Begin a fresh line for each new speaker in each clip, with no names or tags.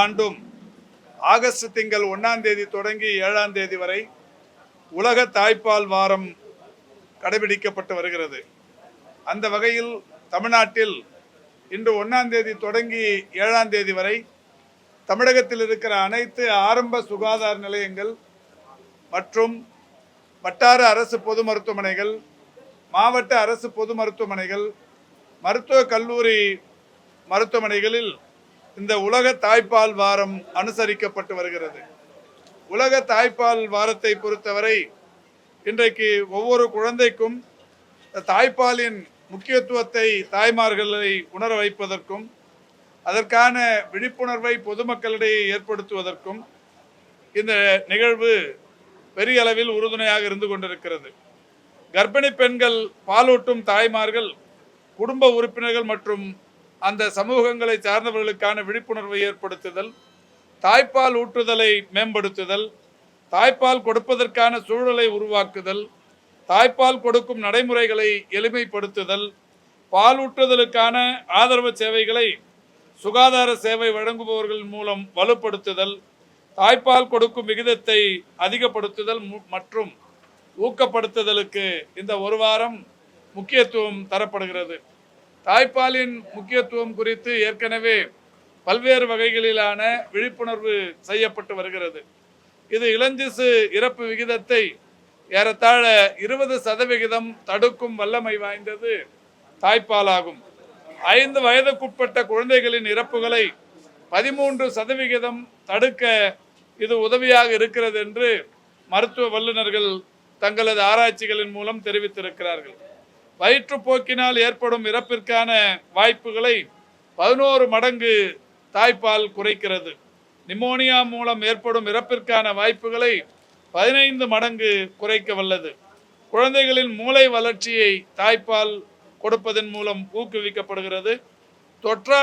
ஆண்டும் ஆகஸ்ட் திங்கள் 1ஆம் தேதி தொடங்கி 7ஆம் தேதி வரை உலக தாய்ப்பால் வாரம் கடைபிடிக்கப்பட்டு வருகிறது. அந்த வகையில் தமிழ்நாட்டில் இன்று 1ஆம் தேதி தொடங்கி 7ஆம் தேதி வரை தமிழகத்தில் இருக்கிற அனைத்து ஆரம்ப சுகாதார நிலையங்கள் மற்றும் வட்டார அரசு பொது மருத்துவமனைகள், மாவட்ட அரசு பொது மருத்துவமனைகள், மருத்துவக் கல்லூரி மருத்துவமனைகளில் இந்த உலக தாய்ப்பால் வாரம் அனுசரிக்கப்பட்டு வருகிறது. உலக தாய்ப்பால் வாரத்தை பொறுத்தவரை இன்றைக்கு ஒவ்வொரு குழந்தைக்கும் தாய்ப்பாலின் முக்கியத்துவத்தை தாய்மார்களை உணர வைப்பதற்கும் அதற்கான விழிப்புணர்வை பொதுமக்களிடையே ஏற்படுத்துவதற்கும் இந்த நிகழ்வு பெரிய அளவில் உறுதுணையாக இருந்து கொண்டிருக்கிறது. கர்ப்பிணி பெண்கள், பாலூட்டும் தாய்மார்கள், குடும்ப உறுப்பினர்கள் மற்றும் அந்த சமூகங்களை சார்ந்தவர்களுக்கான விழிப்புணர்வை ஏற்படுத்துதல், தாய்ப்பால் ஊட்டுதலை மேம்படுத்துதல், தாய்ப்பால் கொடுப்பதற்கான சூழலை உருவாக்குதல், தாய்ப்பால் கொடுக்கும் நடைமுறைகளை எளிமைப்படுத்துதல், பாலூட்டுதலுக்கான ஆதரவு சேவைகளை சுகாதார சேவை வழங்குபவர்கள் மூலம் வலுப்படுத்துதல், தாய்ப்பால் கொடுக்கும் விகிதத்தை அதிகப்படுத்துதல் மற்றும் ஊக்கப்படுத்துதலுக்கு இந்த ஒரு வாரம் முக்கியத்துவம் தரப்படுகிறது. தாய்ப்பாலின் முக்கியத்துவம் குறித்து ஏற்கனவே பல்வேறு வகைகளிலான விழிப்புணர்வு செய்யப்பட்டு வருகிறது. இது இளஞ்சிசு இறப்பு விகிதத்தை ஏறத்தாழ 20% தடுக்கும் வல்லமை வாய்ந்தது தாய்ப்பாலாகும். 5 வயதுக்குட்பட்ட குழந்தைகளின் இறப்புகளை 13% தடுக்க இது உதவியாக இருக்கிறது என்று மருத்துவ வல்லுநர்கள் தங்களது ஆராய்ச்சிகளின் மூலம் தெரிவித்திருக்கிறார்கள். வயிற்றுப்போக்கினால் ஏற்படும் இறப்பிற்கான வாய்ப்புகளை 11 மடங்கு தாய்ப்பால் குறைக்கிறது. நிமோனியா மூலம் ஏற்படும் இறப்பிற்கான வாய்ப்புகளை 15 மடங்கு குறைக்க வல்லது. குழந்தைகளின் மூளை வளர்ச்சியை தாய்ப்பால் கொடுப்பதன் மூலம் ஊக்குவிக்கப்படுகிறது. தொற்றா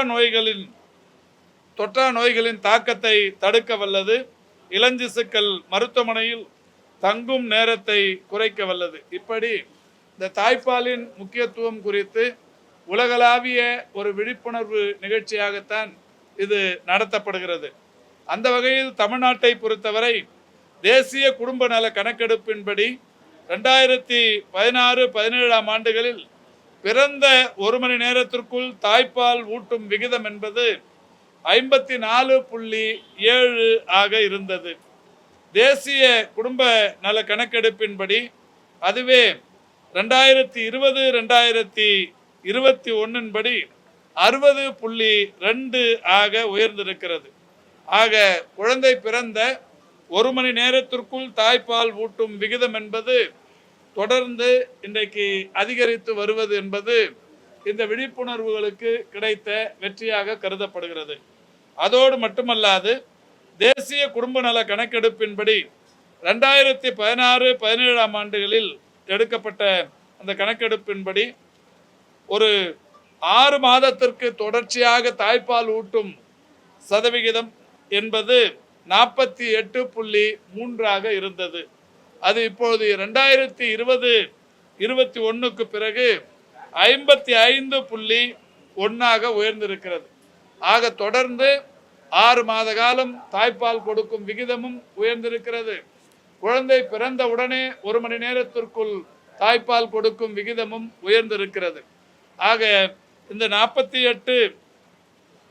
நோய்களின் தாக்கத்தை தடுக்க வல்லது. இளஞ்சிசுக்கள் மருத்துவமனையில் தங்கும் நேரத்தை குறைக்க வல்லது. இப்படி இந்த தாய்ப்பாலின் முக்கியத்துவம் குறித்து உலகளாவிய ஒரு விழிப்புணர்வு நிகழ்ச்சியாகத்தான் இது நடத்தப்படுகிறது. அந்த வகையில் தமிழ்நாட்டை பொறுத்தவரை தேசிய குடும்ப நல கணக்கெடுப்பின்படி 2016-17ஆம் ஆண்டுகளில் பிறந்த 1 மணி நேரத்திற்குள் தாய்ப்பால் ஊட்டும் விகிதம் என்பது 54.7 ஆக இருந்தது. தேசிய குடும்ப நல கணக்கெடுப்பின்படி அதுவே 2020-2021 படி 60.2 ஆக உயர்ந்திருக்கிறது. ஆக குழந்தை பிறந்த 1 மணி நேரத்திற்குள் தாய்ப்பால் ஊட்டும் விகிதம் என்பது தொடர்ந்து இன்றைக்கு அதிகரித்து வருவது என்பது இந்த விழிப்புணர்வுகளுக்கு கிடைத்த வெற்றியாக கருதப்படுகிறது. அதோடு மட்டுமல்லாது தேசிய குடும்ப நல கணக்கெடுப்பின்படி 2016-17ஆம் ஆண்டுகளில் எடுக்கப்பட்ட அந்த கணக்கெடுப்பின்படி ஒரு 6 மாதத்திற்கு தொடர்ச்சியாக தாய்ப்பால் ஊட்டும் சதவிகிதம் என்பது 48.3 இருந்தது. அது இப்போது 2020-21க்கு பிறகு 55.1 உயர்ந்திருக்கிறது. ஆக தொடர்ந்து 6 மாத காலம் தாய்ப்பால் கொடுக்கும் விகிதமும் உயர்ந்திருக்கிறது. குழந்தை பிறந்த உடனே 1 மணி நேரத்திற்குள் தாய்ப்பால் கொடுக்கும் விகிதமும் உயர்ந்திருக்கிறது. ஆக இந்த 48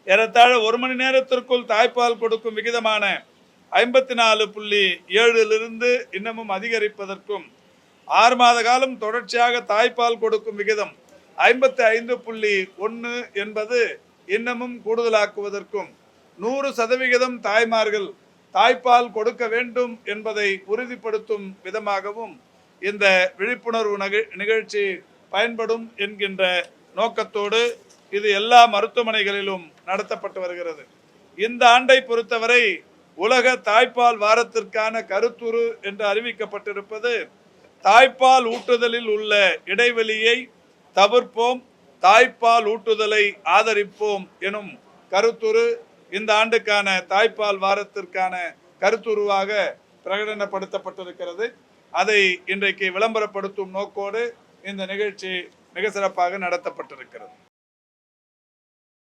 ஏறத்தாழ 1 மணி நேரத்திற்குள் தாய்ப்பால் கொடுக்கும் விகிதமான 54.7 இன்னமும் அதிகரிப்பதற்கும் 6 மாத காலம் தொடர்ச்சியாக தாய்ப்பால் கொடுக்கும் விகிதம் 55.1 என்பது இன்னமும் கூடுதலாக்குவதற்கும் 100% தாய்மார்கள் தாய்ப்பால் கொடுக்க வேண்டும் என்பதை உறுதிப்படுத்தும் விதமாகவும் இந்த விழிப்புணர்வு நிகழ்ச்சி பயன்படும் என்கின்ற நோக்கத்தோடு இது எல்லா மருத்துவமனைகளிலும் நடத்தப்பட்டு வருகிறது. இந்த ஆண்டை பொறுத்தவரை உலக தாய்ப்பால் வாரத்திற்கான கருத்துரு என்று அறிவிக்கப்பட்டிருப்பது தாய்ப்பால் ஊட்டுதலில் உள்ள இடைவெளியை தவிர்ப்போம், தாய்ப்பால் ஊட்டுதலை ஆதரிப்போம் எனும் கருத்துரு இந்த ஆண்டுக்கான தாய்ப்பால் வாரத்திற்கான கருத்துருவாக பிரகடனப்படுத்தப்பட்டிருக்கிறது. அதை இன்றைக்கு விளம்பரப்படுத்தும் நோக்கோடு இந்த நிகழ்ச்சி மிக சிறப்பாக நடத்தப்பட்டிருக்கிறது.